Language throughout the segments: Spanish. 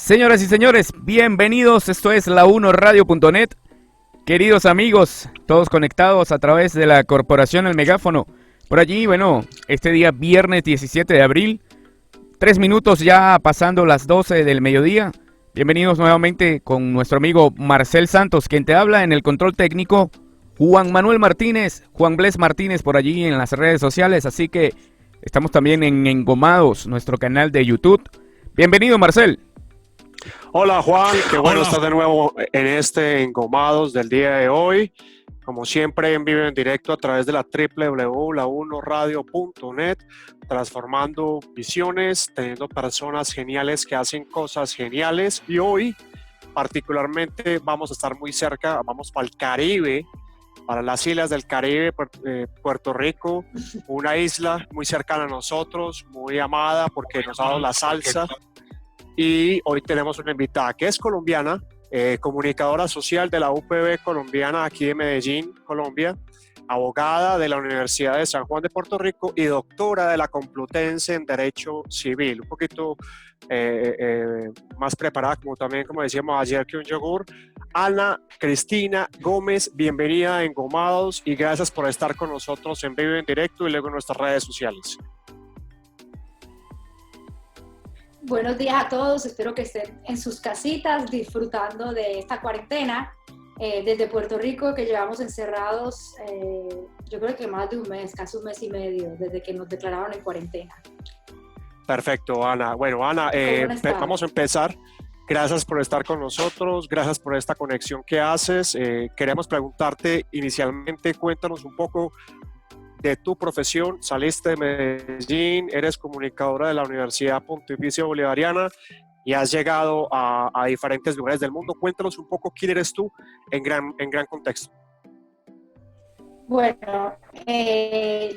Señoras y señores, bienvenidos. Esto es la1radio.net. Queridos amigos, todos conectados a través de la corporación El Megáfono. Por allí, bueno, este día viernes 17 de abril, 3 minutos ya pasando las 12 del mediodía. Bienvenidos nuevamente con nuestro amigo Marcel Santos, quien te habla en el control técnico, Juan Manuel Martínez, Juan Bles Martínez por allí en las redes sociales. Así que estamos también en Engomados, nuestro canal de YouTube. Bienvenido, Marcel. Hola Juan, qué bueno estar de nuevo en este Engomados del día de hoy. Como siempre en vivo y en directo a través de la www.la1radio.net, transformando visiones, teniendo personas geniales que hacen cosas geniales. Y hoy particularmente vamos a estar muy cerca, vamos para el Caribe, para las islas del Caribe, Puerto Rico, una isla muy cercana a nosotros, muy amada porque nos ha dado la salsa. Y hoy tenemos una invitada que es colombiana, comunicadora social de la UPB colombiana aquí de Medellín, Colombia, abogada de la Universidad de San Juan de Puerto Rico y doctora de la Complutense en Derecho Civil. Un poquito más preparada, como decíamos ayer, que un yogur. Ana Cristina Gómez, bienvenida a Engomados y gracias por estar con nosotros en vivo y en directo y luego en nuestras redes sociales. Buenos días a todos, espero que estén en sus casitas disfrutando de esta cuarentena desde Puerto Rico, que llevamos encerrados yo creo que más de un mes, casi un mes y medio desde que nos declararon en cuarentena. Perfecto, Ana. Bueno, Ana, vamos a empezar. Gracias por estar con nosotros, gracias por esta conexión que haces. Queremos preguntarte inicialmente, cuéntanos un poco de tu profesión. Saliste de Medellín, eres comunicadora de la Universidad Pontificia Bolivariana y has llegado a diferentes lugares del mundo. Cuéntanos un poco quién eres tú en gran contexto. Bueno,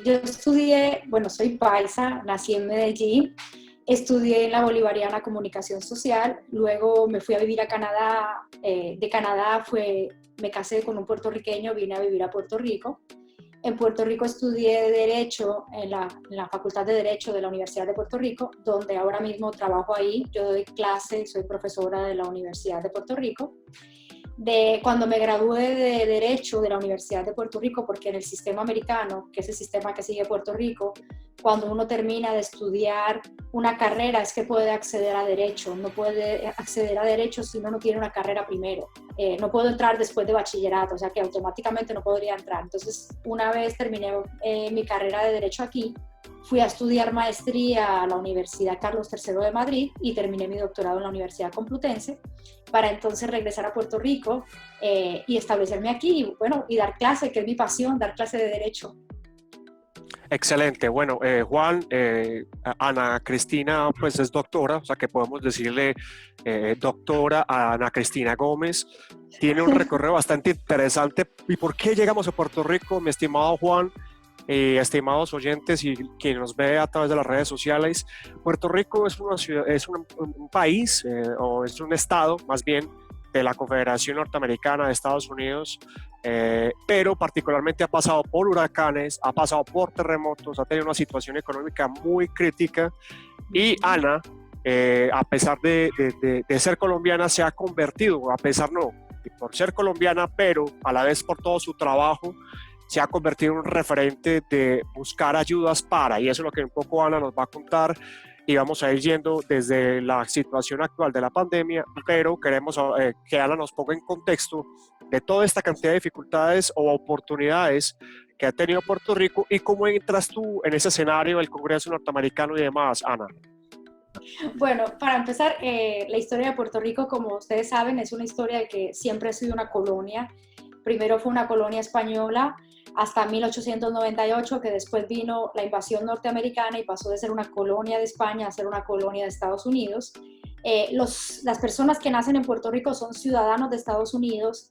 yo estudié, soy paisa, nací en Medellín, estudié en la Bolivariana Comunicación Social, luego me fui a vivir a Canadá, de Canadá me casé con un puertorriqueño, vine a vivir a Puerto Rico. En Puerto Rico estudié Derecho en la Facultad de Derecho de la Universidad de Puerto Rico, donde ahora mismo trabajo ahí. Yo doy clase, soy profesora de la Universidad de Puerto Rico. Cuando me gradué de Derecho de la Universidad de Puerto Rico, porque en el sistema americano, que es el sistema que sigue Puerto Rico, cuando uno termina de estudiar una carrera es que puede acceder a Derecho. No puede acceder a Derecho si uno no tiene una carrera primero. No puedo entrar después de bachillerato, o sea que automáticamente no podría entrar. Entonces, una vez terminé mi carrera de Derecho aquí, fui a estudiar maestría a la Universidad Carlos III de Madrid y terminé mi doctorado en la Universidad Complutense para entonces regresar a Puerto Rico y establecerme aquí y dar clase, que es mi pasión, dar clase de Derecho. Excelente. Bueno, Juan, Ana Cristina pues es doctora, o sea que podemos decirle doctora a Ana Cristina Gómez. Tiene un recorrido bastante interesante. ¿Y por qué llegamos a Puerto Rico, mi estimado Juan? Estimados oyentes y quien nos ve a través de las redes sociales, Puerto Rico es una ciudad, es un país o es un estado más bien de la Confederación Norteamericana de Estados Unidos, pero particularmente ha pasado por huracanes, ha pasado por terremotos, ha tenido una situación económica muy crítica y Ana, a pesar de ser colombiana, se ha convertido, a pesar no, por ser colombiana, pero a la vez por todo su trabajo, se ha convertido en un referente de buscar ayudas y eso es lo que un poco Ana nos va a contar y vamos a ir yendo desde la situación actual de la pandemia, pero queremos que Ana nos ponga en contexto de toda esta cantidad de dificultades o oportunidades que ha tenido Puerto Rico y cómo entras tú en ese escenario del Congreso norteamericano y demás, Ana. Bueno, para empezar, la historia de Puerto Rico, como ustedes saben, es una historia de que siempre ha sido una colonia. Primero fue una colonia española hasta 1898, que después vino la invasión norteamericana y pasó de ser una colonia de España a ser una colonia de Estados Unidos. Las personas que nacen en Puerto Rico son ciudadanos de Estados Unidos,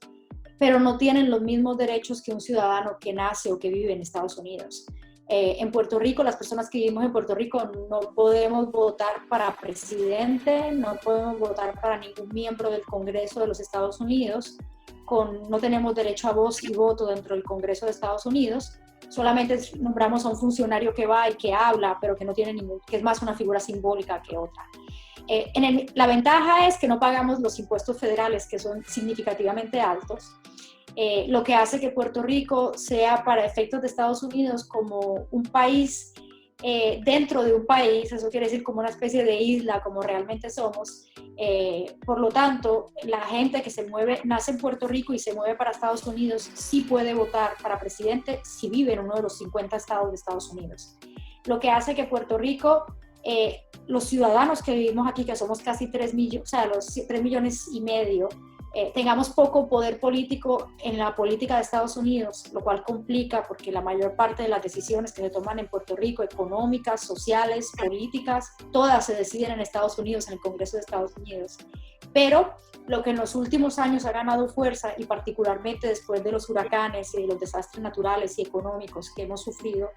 pero no tienen los mismos derechos que un ciudadano que nace o que vive en Estados Unidos. En Puerto Rico, las personas que vivimos en Puerto Rico no podemos votar para presidente, no podemos votar para ningún miembro del Congreso de los Estados Unidos, no tenemos derecho a voz y voto dentro del Congreso de Estados Unidos. Solamente nombramos a un funcionario que va y que habla, pero que no tiene que es más una figura simbólica que otra. La ventaja es que no pagamos los impuestos federales, que son significativamente altos, lo que hace que Puerto Rico sea, para efectos de Estados Unidos, como un país dentro de un país. Eso quiere decir como una especie de isla, como realmente somos. Por lo tanto, la gente que nace en Puerto Rico y se mueve para Estados Unidos sí puede votar para presidente si vive en uno de los 50 estados de Estados Unidos. Lo que hace que Puerto Rico, los ciudadanos que vivimos aquí, que somos casi 3 millones, o sea, los 3 millones y medio, tengamos poco poder político en la política de Estados Unidos, lo cual complica porque la mayor parte de las decisiones que se toman en Puerto Rico, económicas, sociales, políticas, todas se deciden en Estados Unidos, en el Congreso de Estados Unidos. Pero lo que en los últimos años ha ganado fuerza, y particularmente después de los huracanes y de los desastres naturales y económicos que hemos sufrido,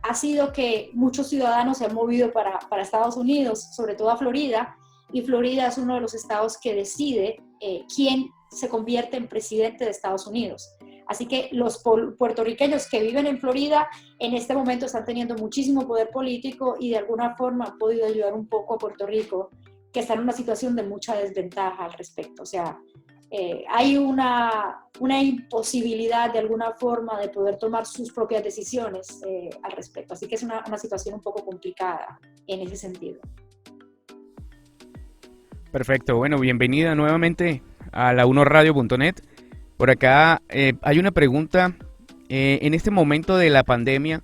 ha sido que muchos ciudadanos se han movido para Estados Unidos, sobre todo a Florida, y Florida es uno de los estados que decide quién se convierte en presidente de Estados Unidos. Así que los puertorriqueños que viven en Florida en este momento están teniendo muchísimo poder político y de alguna forma han podido ayudar un poco a Puerto Rico, que está en una situación de mucha desventaja al respecto. O sea, hay una imposibilidad de alguna forma de poder tomar sus propias decisiones al respecto. Así que es una situación un poco complicada en ese sentido. Perfecto, bueno, bienvenida nuevamente a la 1radio.net. Por acá hay una pregunta. En este momento de la pandemia,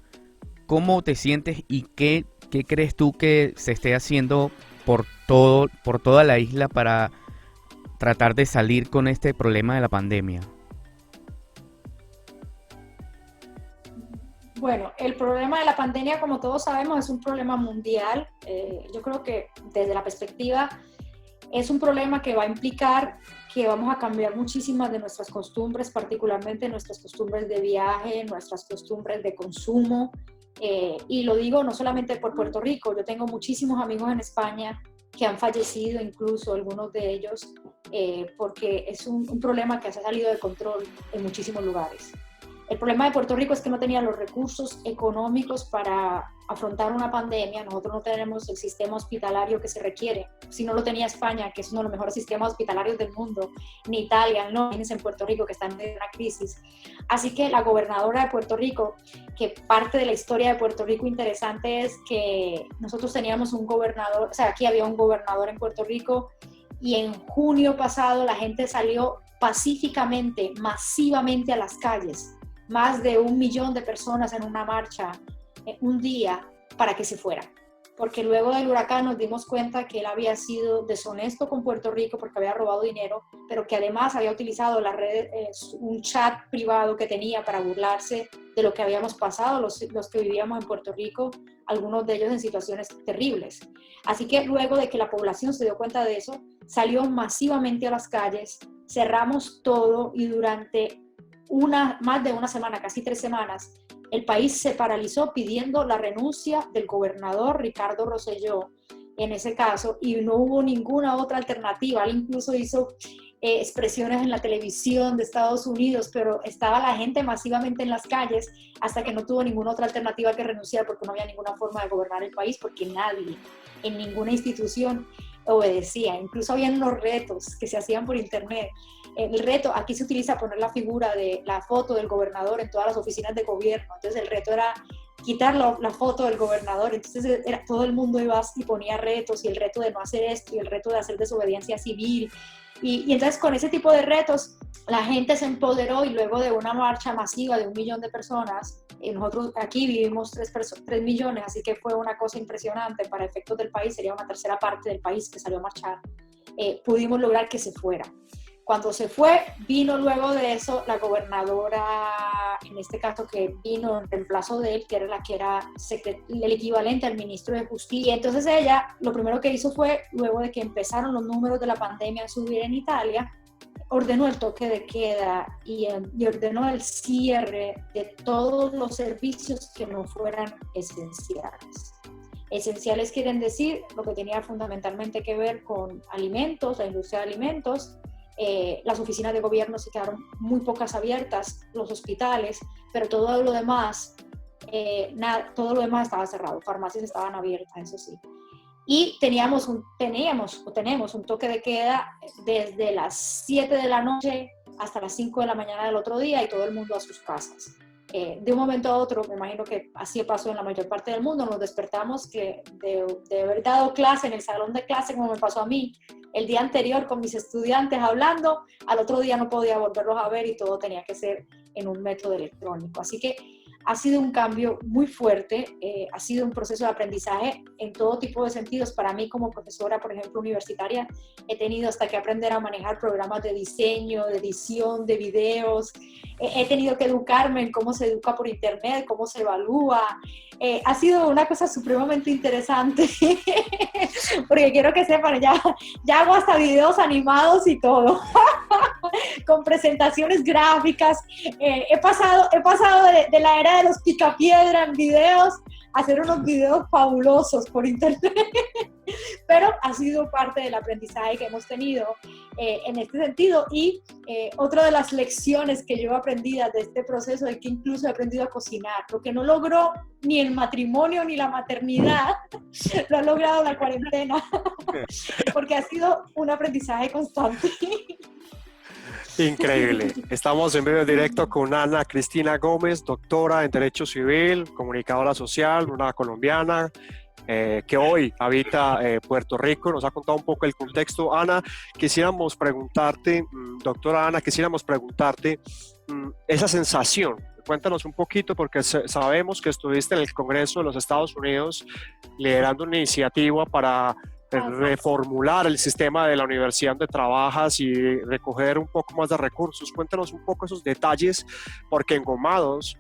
¿cómo te sientes y qué crees tú que se esté haciendo por toda la isla para tratar de salir con este problema de la pandemia? Bueno, el problema de la pandemia, como todos sabemos, es un problema mundial. Yo creo que desde la perspectiva es un problema que va a implicar que vamos a cambiar muchísimas de nuestras costumbres, particularmente nuestras costumbres de viaje, nuestras costumbres de consumo. Y lo digo no solamente por Puerto Rico, yo tengo muchísimos amigos en España que han fallecido, incluso algunos de ellos, porque es un problema que se ha salido de control en muchísimos lugares. El problema de Puerto Rico es que no tenía los recursos económicos para afrontar una pandemia. Nosotros no tenemos el sistema hospitalario que se requiere. Si no lo tenía España, que es uno de los mejores sistemas hospitalarios del mundo, ni Italia, no, imagínense en Puerto Rico que está en medio de una crisis. Así que la gobernadora de Puerto Rico, que parte de la historia de Puerto Rico interesante es que nosotros teníamos un gobernador, o sea, aquí había un gobernador en Puerto Rico, y en junio pasado la gente salió pacíficamente, masivamente a las calles. Más de 1 millón de personas en una marcha un día para que se fuera. Porque luego del huracán nos dimos cuenta que él había sido deshonesto con Puerto Rico porque había robado dinero, pero que además había utilizado la red, un chat privado que tenía para burlarse de lo que habíamos pasado los que vivíamos en Puerto Rico, algunos de ellos en situaciones terribles. Así que luego de que la población se dio cuenta de eso, salió masivamente a las calles, cerramos todo y durante más de una semana, casi 3 semanas, el país se paralizó pidiendo la renuncia del gobernador Ricardo Rosselló en ese caso, y no hubo ninguna otra alternativa. Él incluso hizo expresiones en la televisión de Estados Unidos, pero estaba la gente masivamente en las calles hasta que no tuvo ninguna otra alternativa que renunciar, porque no había ninguna forma de gobernar el país, porque nadie en ninguna institución obedecía. Incluso habían unos retos que se hacían por internet. El reto, aquí se utiliza poner la figura de la foto del gobernador en todas las oficinas de gobierno. Entonces el reto era quitar la foto del gobernador. Entonces todo el mundo iba y ponía retos, y el reto de no hacer esto, y el reto de hacer desobediencia civil. Y entonces con ese tipo de retos la gente se empoderó, y luego de una marcha masiva de 1 millón de personas, nosotros aquí vivimos 3 millones, así que fue una cosa impresionante. Para efectos del país sería una tercera parte del país que salió a marchar. Pudimos lograr que se fuera. Cuando se fue, vino luego de eso la gobernadora, en este caso que vino en reemplazo de él, que era el equivalente al ministro de Justicia. Y entonces ella, lo primero que hizo fue, luego de que empezaron los números de la pandemia a subir en Italia, ordenó el toque de queda y ordenó el cierre de todos los servicios que no fueran esenciales. Esenciales quieren decir lo que tenía fundamentalmente que ver con alimentos, la industria de alimentos, las oficinas de gobierno se quedaron muy pocas abiertas, los hospitales, pero todo lo demás, todo lo demás estaba cerrado, farmacias estaban abiertas, eso sí. Y tenemos un toque de queda desde las 7 de la noche hasta las 5 de la mañana del otro día y todo el mundo a sus casas. De un momento a otro, me imagino que así pasó en la mayor parte del mundo, nos despertamos que de haber dado clase en el salón de clase, como me pasó a mí, el día anterior con mis estudiantes hablando, al otro día no podía volverlos a ver y todo tenía que ser en un método electrónico. Así que ha sido un cambio muy fuerte, ha sido un proceso de aprendizaje en todo tipo de sentidos. Para mí como profesora, por ejemplo, universitaria, he tenido hasta que aprender a manejar programas de diseño, de edición, de videos. He tenido que educarme en cómo se educa por internet, cómo se evalúa. Ha sido una cosa supremamente interesante, porque quiero que sepan, ya hago hasta videos animados y todo, con presentaciones gráficas. He pasado de la era de los picapiedra en videos a hacer unos videos fabulosos por internet, pero ha sido parte del aprendizaje que hemos tenido en este sentido. Y otra de las lecciones que yo aprendí de este proceso es que incluso he aprendido a cocinar, lo que no logró ni el matrimonio ni la maternidad, lo ha logrado la cuarentena, porque ha sido un aprendizaje constante. Increíble. Estamos en vivo directo con Ana Cristina Gómez, doctora en Derecho Civil, comunicadora social, una colombiana que hoy habita Puerto Rico. Nos ha contado un poco el contexto. Ana, quisiéramos preguntarte, doctora Ana, esa sensación. Cuéntanos un poquito, porque sabemos que estuviste en el Congreso de los Estados Unidos liderando una iniciativa para reformular el sistema de la universidad donde trabajas y recoger un poco más de recursos. Cuéntanos un poco esos detalles, porque Engomados,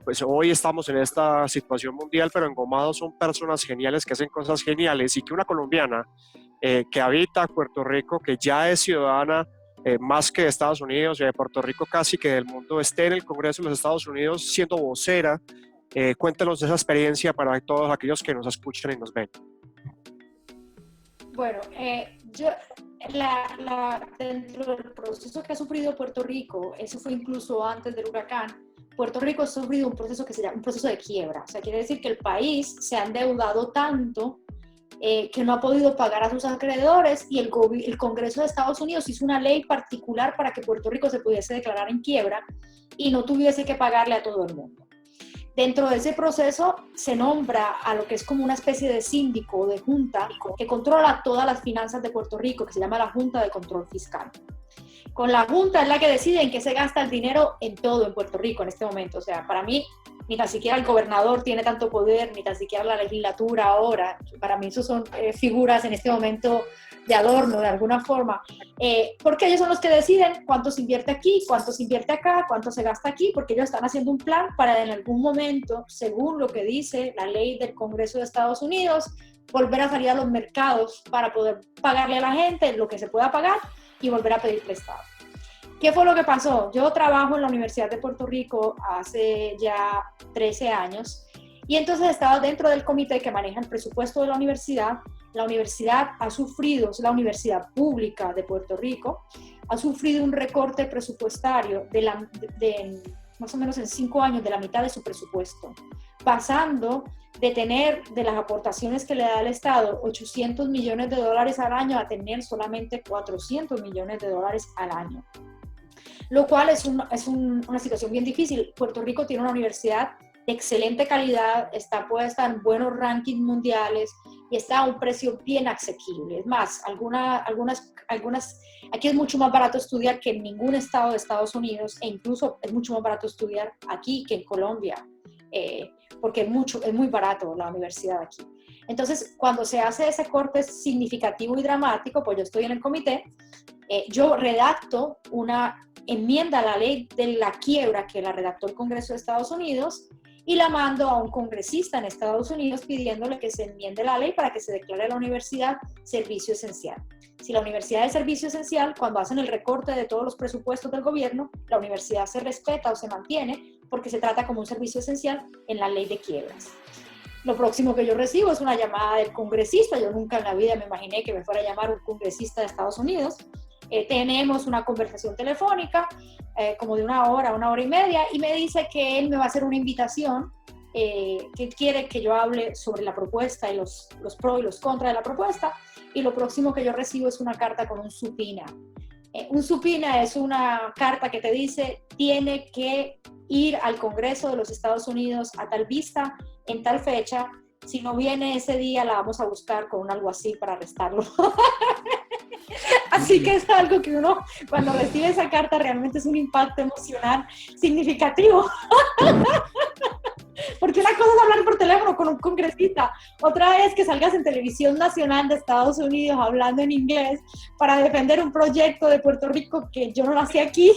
pues hoy estamos en esta situación mundial, pero Engomados son personas geniales que hacen cosas geniales, y que una colombiana que habita Puerto Rico, que ya es ciudadana más que de Estados Unidos y de Puerto Rico, casi que del mundo, esté en el Congreso de los Estados Unidos siendo vocera. Cuéntanos esa experiencia para todos aquellos que nos escuchan y nos ven. Bueno, dentro del proceso que ha sufrido Puerto Rico, eso fue incluso antes del huracán, Puerto Rico ha sufrido un proceso que se llama un proceso de quiebra. O sea, quiere decir que el país se ha endeudado tanto que no ha podido pagar a sus acreedores, y el Congreso de Estados Unidos hizo una ley particular para que Puerto Rico se pudiese declarar en quiebra y no tuviese que pagarle a todo el mundo. Dentro de ese proceso se nombra a lo que es como una especie de síndico o de junta que controla todas las finanzas de Puerto Rico, que se llama la Junta de Control Fiscal. Con la Junta es la que decide en qué se gasta el dinero en todo en Puerto Rico en este momento. O sea, para mí, ni tan siquiera el gobernador tiene tanto poder, ni tan siquiera la legislatura ahora. Para mí, esos son figuras en este momento de adorno, de alguna forma, porque ellos son los que deciden cuánto se invierte aquí, cuánto se invierte acá, cuánto se gasta aquí, porque ellos están haciendo un plan para en algún momento, según lo que dice la ley del Congreso de Estados Unidos, volver a salir a los mercados para poder pagarle a la gente lo que se pueda pagar y volver a pedir prestado. ¿Qué fue lo que pasó? Yo trabajo en la Universidad de Puerto Rico hace ya 13 años, y entonces estaba dentro del comité que maneja el presupuesto de la universidad. La universidad ha sufrido, es la universidad pública de Puerto Rico, ha sufrido un recorte presupuestario de más o menos en 5 años, de la mitad de su presupuesto, pasando de tener de las aportaciones que le da el Estado $800 millones al año a tener solamente $400 millones al año. Lo cual es una situación bien difícil. Puerto Rico tiene una universidad de excelente calidad, está puesta en buenos rankings mundiales y está a un precio bien asequible. Es más, aquí es mucho más barato estudiar que en ningún estado de Estados Unidos, e incluso es mucho más barato estudiar aquí que en Colombia, porque es muy barato la universidad aquí. Entonces, cuando se hace ese corte significativo y dramático, pues yo estoy en el comité, yo redacto una enmienda a la ley de la quiebra que la redactó el Congreso de Estados Unidos, y la mando a un congresista en Estados Unidos pidiéndole que se enmiende la ley para que se declare la universidad servicio esencial. Si la universidad es servicio esencial, cuando hacen el recorte de todos los presupuestos del gobierno, la universidad se respeta o se mantiene porque se trata como un servicio esencial en la ley de quiebras. Lo próximo que yo recibo es una llamada del congresista. Yo nunca en la vida me imaginé que me fuera a llamar un congresista de Estados Unidos, tenemos una conversación telefónica, como de una hora y media, y me dice que él me va a hacer una invitación, que quiere que yo hable sobre la propuesta y los pros y los contras de la propuesta, y lo próximo que yo recibo es una carta con un subpoena. Un subpoena es una carta que te dice, tiene que ir al Congreso de los Estados Unidos a tal vista, en tal fecha. Si no viene ese día, la vamos a buscar con un alguacil para arrestarlo. Así que es algo que uno, cuando recibe esa carta, realmente es un impacto emocional significativo. Porque una cosa es hablar por teléfono con un congresista, otra es que salgas en televisión nacional de Estados Unidos hablando en inglés para defender un proyecto de Puerto Rico que yo no nací aquí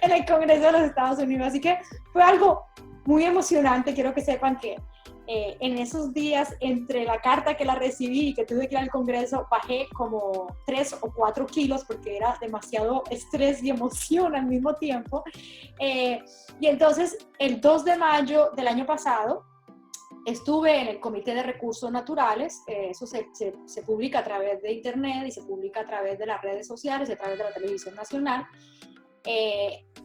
en el Congreso de los Estados Unidos. Así que fue algo muy emocionante. Quiero que sepan que en esos días, entre la carta que la recibí y que tuve que ir al Congreso, bajé como 3 o 4 kilos porque era demasiado estrés y emoción al mismo tiempo. Y entonces, el 2 de mayo del año pasado, estuve en el Comité de Recursos Naturales. Eso se publica a través de Internet y se publica a través de las redes sociales, a través de la televisión nacional.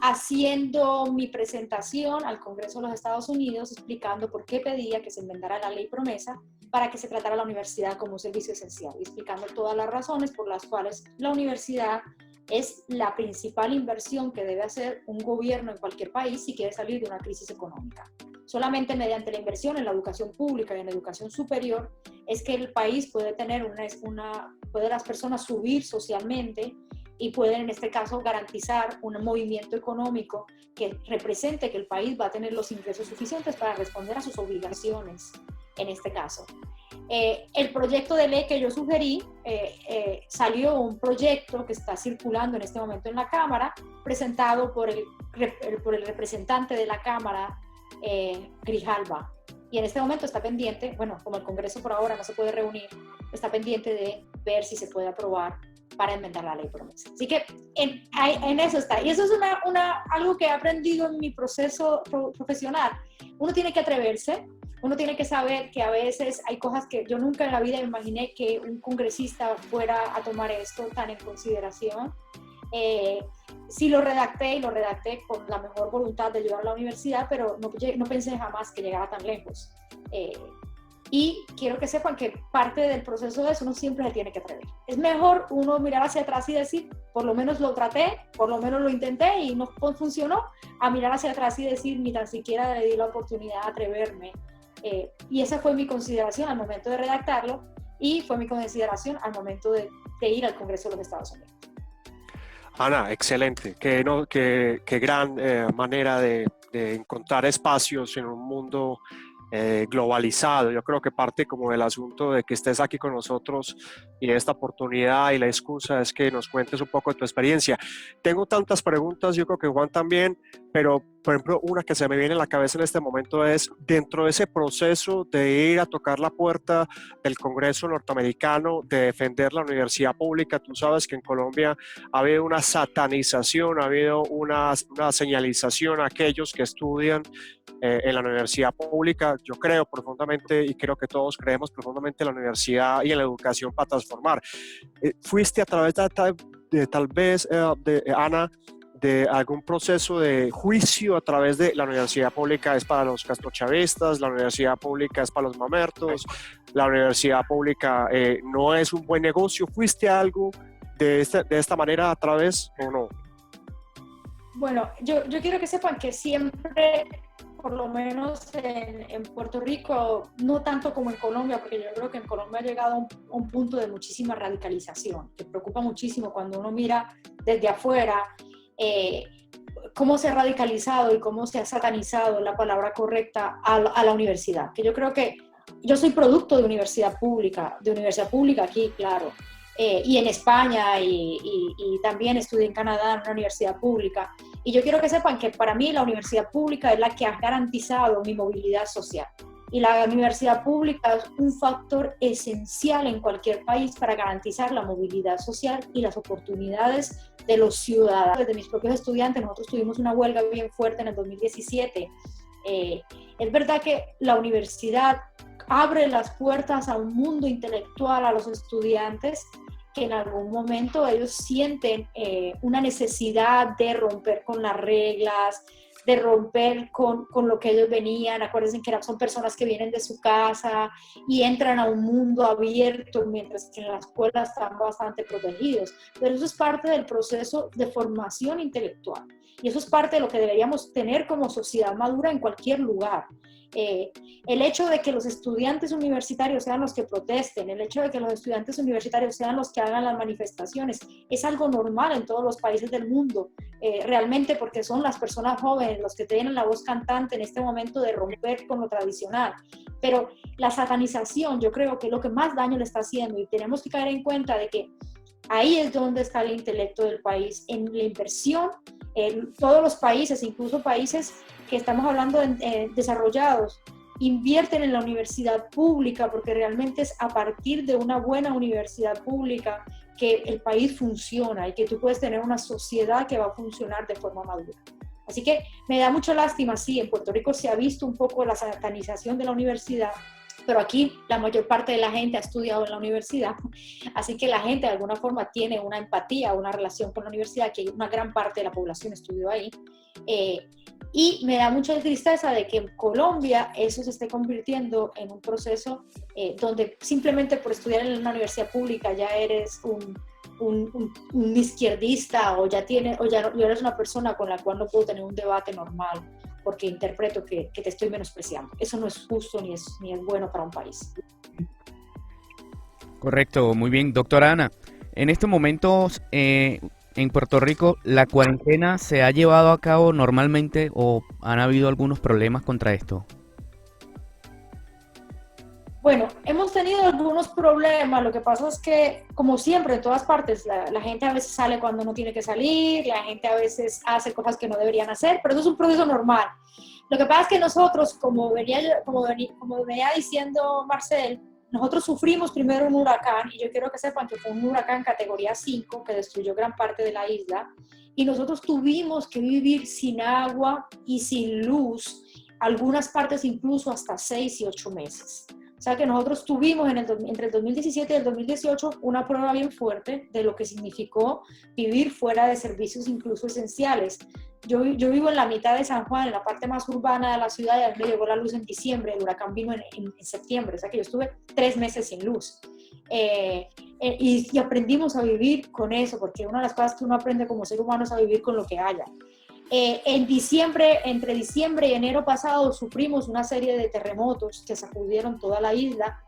Haciendo mi presentación al Congreso de los Estados Unidos, explicando por qué pedía que se enmendara la ley promesa para que se tratara la universidad como un servicio esencial, y explicando todas las razones por las cuales la universidad es la principal inversión que debe hacer un gobierno en cualquier país si quiere salir de una crisis económica. Solamente mediante la inversión en la educación pública y en la educación superior es que el país puede tener puede las personas subir socialmente y pueden, en este caso, garantizar un movimiento económico que represente que el país va a tener los ingresos suficientes para responder a sus obligaciones, en este caso. El proyecto de ley que yo sugerí, salió un proyecto que está circulando en este momento en la Cámara, presentado por el representante de la Cámara, Grijalva. Y en este momento está pendiente, bueno, como el Congreso por ahora no se puede reunir, está pendiente de ver si se puede aprobar para enmendar la ley promesa. Así que en eso está. Y eso es algo que he aprendido en mi proceso profesional. Uno tiene que atreverse, uno tiene que saber que a veces hay cosas que yo nunca en la vida me imaginé que un congresista fuera a tomar esto tan en consideración. Sí lo redacté, y lo redacté con la mejor voluntad de ayudar a la universidad, pero no pensé jamás que llegara tan lejos. Y quiero que sepan que parte del proceso de eso uno siempre se tiene que atrever. Es mejor uno mirar hacia atrás y decir, por lo menos lo traté, por lo menos lo intenté y no funcionó, a mirar hacia atrás y decir, ni tan siquiera le di la oportunidad de atreverme. Y esa fue mi consideración al momento de redactarlo, y fue mi consideración al momento de ir al Congreso de los Estados Unidos. Ana, excelente. Qué gran manera de encontrar espacios en un mundo globalizado. Yo creo que parte como del asunto de que estés aquí con nosotros y esta oportunidad y la excusa es que nos cuentes un poco de tu experiencia. Tengo tantas preguntas, yo creo que Juan también, pero por ejemplo una que se me viene a la cabeza en este momento es, dentro de ese proceso de ir a tocar la puerta del Congreso norteamericano, de defender la universidad pública, tú sabes que en Colombia ha habido una satanización, ha habido una señalización a aquellos que estudian en la universidad pública. Yo creo profundamente, y creo que todos creemos profundamente en la universidad y en la educación para transformar. ¿Fuiste a través de tal vez, Ana, de algún proceso de juicio a través de la universidad pública es para los castrochavistas, la universidad pública es para los mamertos, la universidad pública no es un buen negocio? ¿Fuiste a algo de esta manera a través o no? Bueno, yo quiero que sepan que siempre, por lo menos en Puerto Rico, no tanto como en Colombia, porque yo creo que en Colombia ha llegado a un punto de muchísima radicalización, que preocupa muchísimo cuando uno mira desde afuera cómo se ha radicalizado y cómo se ha satanizado, la palabra correcta, a la universidad. Que yo creo que yo soy producto de universidad pública aquí, claro, y en España, y también estudié en Canadá en una universidad pública. Y yo quiero que sepan que para mí la universidad pública es la que ha garantizado mi movilidad social. Y la universidad pública es un factor esencial en cualquier país para garantizar la movilidad social y las oportunidades de los ciudadanos. Desde mis propios estudiantes, nosotros tuvimos una huelga bien fuerte en el 2017. Es verdad que la universidad abre las puertas a un mundo intelectual a los estudiantes, que en algún momento ellos sienten una necesidad de romper con las reglas, de romper con lo que ellos venían. Acuérdense que son personas que vienen de su casa y entran a un mundo abierto, mientras que en la escuela están bastante protegidos. Pero eso es parte del proceso de formación intelectual. Y eso es parte de lo que deberíamos tener como sociedad madura en cualquier lugar. El hecho de que los estudiantes universitarios sean los que protesten, el hecho de que los estudiantes universitarios sean los que hagan las manifestaciones, es algo normal en todos los países del mundo, realmente, porque son las personas jóvenes los que tienen la voz cantante en este momento de romper con lo tradicional. Pero la satanización, yo creo que es lo que más daño le está haciendo, y tenemos que caer en cuenta de que ahí es donde está el intelecto del país, en la inversión. Todos los países, incluso países que estamos hablando de desarrollados, invierten en la universidad pública, porque realmente es a partir de una buena universidad pública que el país funciona y que tú puedes tener una sociedad que va a funcionar de forma madura. Así que me da mucha lástima, sí, en Puerto Rico se ha visto un poco la satanización de la universidad, pero aquí la mayor parte de la gente ha estudiado en la universidad, así que la gente de alguna forma tiene una empatía, una relación con la universidad, que una gran parte de la población estudió ahí. Y me da mucha tristeza de que en Colombia eso se esté convirtiendo en un proceso donde simplemente por estudiar en una universidad pública ya eres un izquierdista, o ya eres una persona con la cual no puedo tener un debate normal porque interpreto que te estoy menospreciando. Eso no es justo ni es bueno para un país. Correcto, muy bien. Doctora Ana, en estos momentos en Puerto Rico, ¿la cuarentena se ha llevado a cabo normalmente o han habido algunos problemas contra esto? Bueno, hemos tenido algunos problemas. Lo que pasa es que, como siempre, en todas partes, la gente a veces sale cuando no tiene que salir, la gente a veces hace cosas que no deberían hacer, pero eso es un proceso normal. Lo que pasa es que nosotros, como venía diciendo Marcel, nosotros sufrimos primero un huracán, y yo quiero que sepan que fue un huracán categoría 5 que destruyó gran parte de la isla, y nosotros tuvimos que vivir sin agua y sin luz, algunas partes incluso hasta 6 y 8 meses. O sea que nosotros tuvimos entre el 2017 y el 2018 una prueba bien fuerte de lo que significó vivir fuera de servicios incluso esenciales. Yo vivo en la mitad de San Juan, en la parte más urbana de la ciudad, y a mí me llegó la luz en diciembre, el huracán vino en septiembre, o sea que yo estuve 3 meses sin luz. Y aprendimos a vivir con eso, porque una de las cosas que uno aprende como ser humano es a vivir con lo que haya. Entre diciembre y enero pasado sufrimos una serie de terremotos que sacudieron toda la isla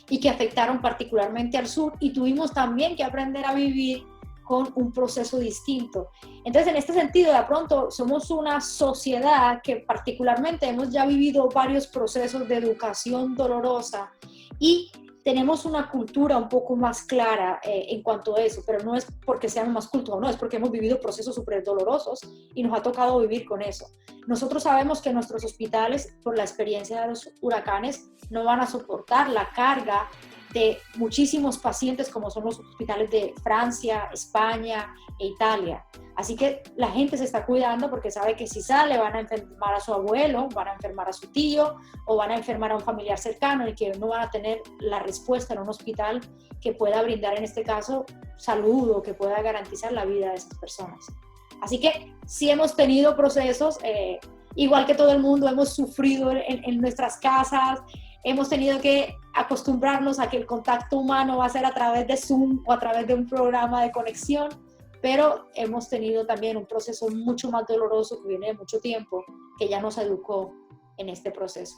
y que afectaron particularmente al sur, y tuvimos también que aprender a vivir con un proceso distinto. Entonces, en este sentido, de pronto, somos una sociedad que particularmente hemos ya vivido varios procesos de educación dolorosa y tenemos una cultura un poco más clara en cuanto a eso, pero no es porque seamos más cultos, no, es porque hemos vivido procesos súper dolorosos y nos ha tocado vivir con eso. Nosotros sabemos que nuestros hospitales, por la experiencia de los huracanes, no van a soportar la carga de muchísimos pacientes como son los hospitales de Francia, España e Italia. Así que la gente se está cuidando porque sabe que si sale van a enfermar a su abuelo, van a enfermar a su tío o van a enfermar a un familiar cercano, y que no van a tener la respuesta en un hospital que pueda brindar en este caso salud o que pueda garantizar la vida de esas personas. Así que sí hemos tenido procesos, igual que todo el mundo hemos sufrido en nuestras casas. Hemos tenido que acostumbrarnos a que el contacto humano va a ser a través de Zoom o a través de un programa de conexión, pero hemos tenido también un proceso mucho más doloroso que viene de mucho tiempo, que ya nos educó en este proceso.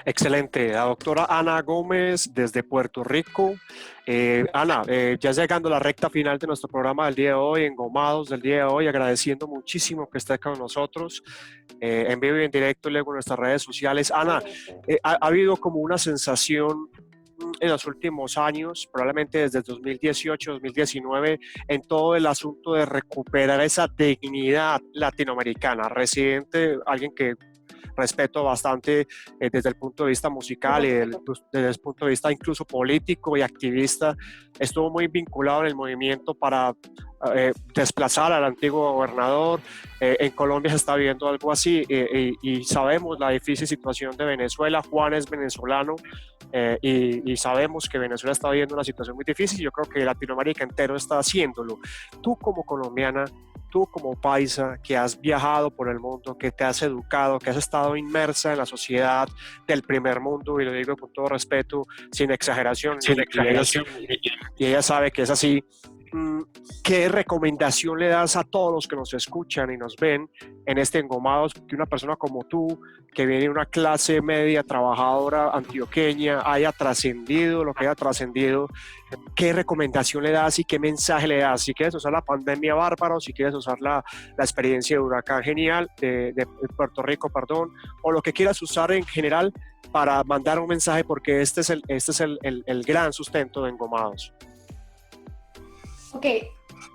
Excelente, la doctora Ana Gómez desde Puerto Rico. Ana, ya llegando a la recta final de nuestro programa del día de hoy, Engomados del día de hoy, agradeciendo muchísimo que esté con nosotros en vivo y en directo y luego en nuestras redes sociales. Ana, ha habido como una sensación en los últimos años, probablemente desde el 2018, 2019, en todo el asunto de recuperar esa dignidad latinoamericana, residente, alguien que respeto bastante desde el punto de vista musical y desde el punto de vista incluso político y activista. Estuvo muy vinculado en el movimiento para desplazar al antiguo gobernador. En Colombia se está viendo algo así y sabemos la difícil situación de Venezuela. Juan es venezolano y sabemos que Venezuela está viviendo una situación muy difícil. Yo creo que Latinoamérica entero está haciéndolo. Tú como colombiana, tú como paisa, que has viajado por el mundo, que te has educado, que has estado inmersa en la sociedad del primer mundo, y lo digo con todo respeto, sin exageración, y ella sabe que es así. ¿Qué recomendación le das a todos los que nos escuchan y nos ven en este Engomados, que una persona como tú, que viene de una clase media trabajadora antioqueña, haya trascendido lo que haya trascendido? ¿Qué recomendación le das y qué mensaje le das? Si quieres usar la pandemia bárbaro, si quieres usar la experiencia de huracán genial de Puerto Rico, perdón, o lo que quieras usar en general para mandar un mensaje, porque este es el gran sustento de Engomados. Ok,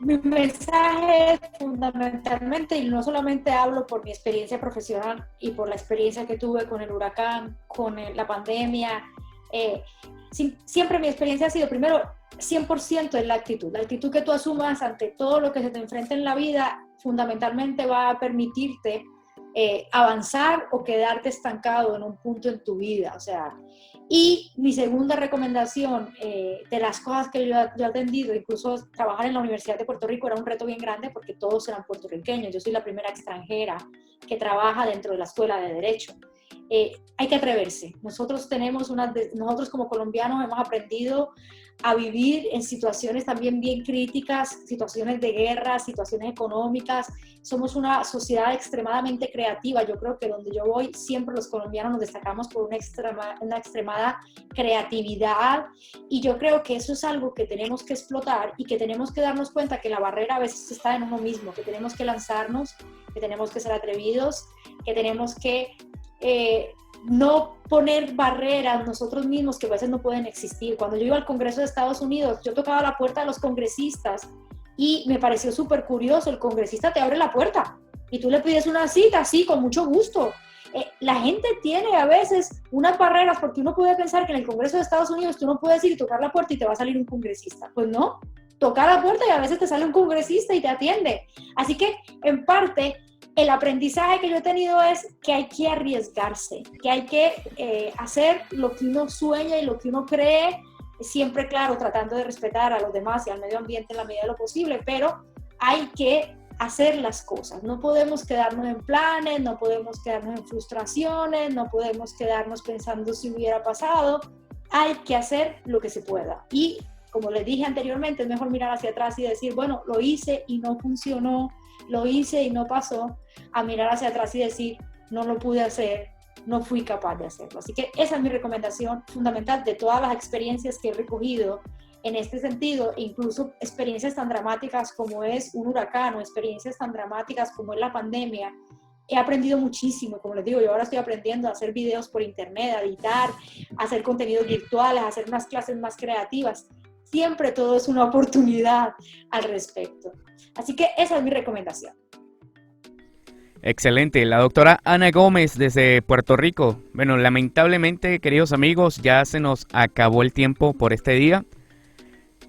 mi mensaje es fundamentalmente, y no solamente hablo por mi experiencia profesional y por la experiencia que tuve con el huracán, con la pandemia, siempre mi experiencia ha sido, primero, 100% en la actitud que tú asumas ante todo lo que se te enfrenta en la vida, fundamentalmente va a permitirte avanzar o quedarte estancado en un punto en tu vida, o sea. Y mi segunda recomendación, de las cosas que yo he atendido, incluso trabajar en la Universidad de Puerto Rico era un reto bien grande porque todos eran puertorriqueños. Yo soy la primera extranjera que trabaja dentro de la Escuela de Derecho. Hay que atreverse. Nosotros como colombianos hemos aprendido a vivir en situaciones también bien críticas, situaciones de guerra, situaciones económicas. Somos una sociedad extremadamente creativa. Yo creo que donde yo voy, siempre los colombianos nos destacamos por una extremada creatividad, y yo creo que eso es algo que tenemos que explotar y que tenemos que darnos cuenta que la barrera a veces está en uno mismo, que tenemos que lanzarnos, que tenemos que ser atrevidos, que tenemos que no poner barreras nosotros mismos que a veces no pueden existir. Cuando yo iba al Congreso de Estados Unidos, yo tocaba la puerta de los congresistas y me pareció súper curioso. El congresista te abre la puerta y tú le pides una cita, sí, con mucho gusto. La gente tiene a veces unas barreras porque uno puede pensar que en el Congreso de Estados Unidos tú no puedes ir y tocar la puerta y te va a salir un congresista. Pues no, toca la puerta y a veces te sale un congresista y te atiende. Así que, en parte, el aprendizaje que yo he tenido es que hay que arriesgarse, que hay que hacer lo que uno sueña y lo que uno cree, siempre, claro, tratando de respetar a los demás y al medio ambiente en la medida de lo posible, pero hay que hacer las cosas. No podemos quedarnos en planes, no podemos quedarnos en frustraciones, no podemos quedarnos pensando si hubiera pasado. Hay que hacer lo que se pueda. Y, como les dije anteriormente, es mejor mirar hacia atrás y decir, bueno, lo hice y no funcionó, lo hice y no pasó, a mirar hacia atrás y decir, no lo pude hacer, no fui capaz de hacerlo. Así que esa es mi recomendación fundamental de todas las experiencias que he recogido en este sentido, incluso experiencias tan dramáticas como es un huracán o experiencias tan dramáticas como es la pandemia. He aprendido muchísimo, como les digo, yo ahora estoy aprendiendo a hacer videos por internet, a editar, a hacer contenidos virtuales, a hacer unas clases más creativas. Siempre todo es una oportunidad al respecto. Así que esa es mi recomendación. Excelente. La doctora Ana Gómez desde Puerto Rico. Bueno, lamentablemente, queridos amigos, ya se nos acabó el tiempo por este día.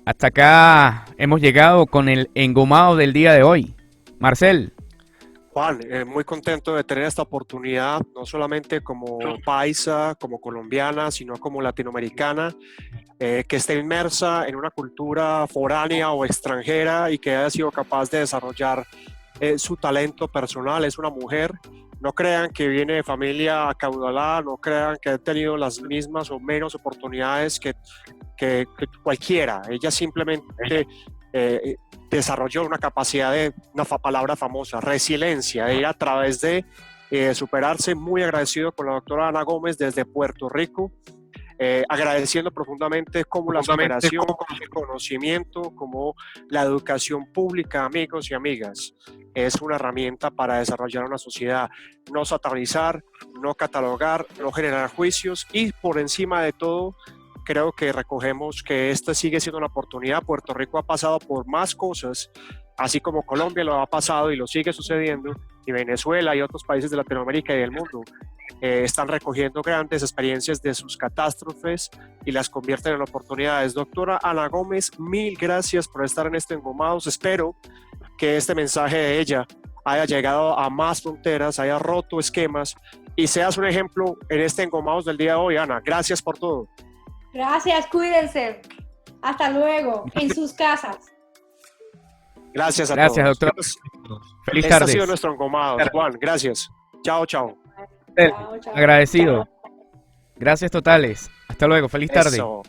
Hasta acá hemos llegado con el engomado del día de hoy. Marcel. Juan, muy contento de tener esta oportunidad, no solamente como paisa, como colombiana, sino como latinoamericana, que esté inmersa en una cultura foránea o extranjera y que haya sido capaz de desarrollar su talento personal. Es una mujer. No crean que viene de familia acaudalada, no crean que ha tenido las mismas o menos oportunidades que cualquiera. Ella simplemente desarrolló una capacidad de, una palabra famosa, resiliencia, de ir a través de superarse. Muy agradecido con la doctora Ana Gómez desde Puerto Rico, agradeciendo profundamente cómo la superación, como el conocimiento, como la educación pública, amigos y amigas, es una herramienta para desarrollar una sociedad. No satanizar, no catalogar, no generar juicios, y por encima de todo, creo que recogemos que esta sigue siendo una oportunidad. Puerto Rico ha pasado por más cosas, así como Colombia lo ha pasado y lo sigue sucediendo, y Venezuela y otros países de Latinoamérica y del mundo. están recogiendo grandes experiencias de sus catástrofes y las convierten en oportunidades. Doctora Ana Gómez, mil gracias por estar en este Engomados. Espero que este mensaje de ella haya llegado a más fronteras, haya roto esquemas y seas un ejemplo en este Engomados del día de hoy, Ana. Gracias por todo. Gracias, cuídense. Hasta luego, en sus casas. Gracias a Gracias, todos. doctor. Feliz Este ha tarde. sido nuestro Engomados. Juan, gracias. Chao, chao. Chao, chao. Agradecido. Gracias totales. Hasta luego. Feliz tarde. Eso.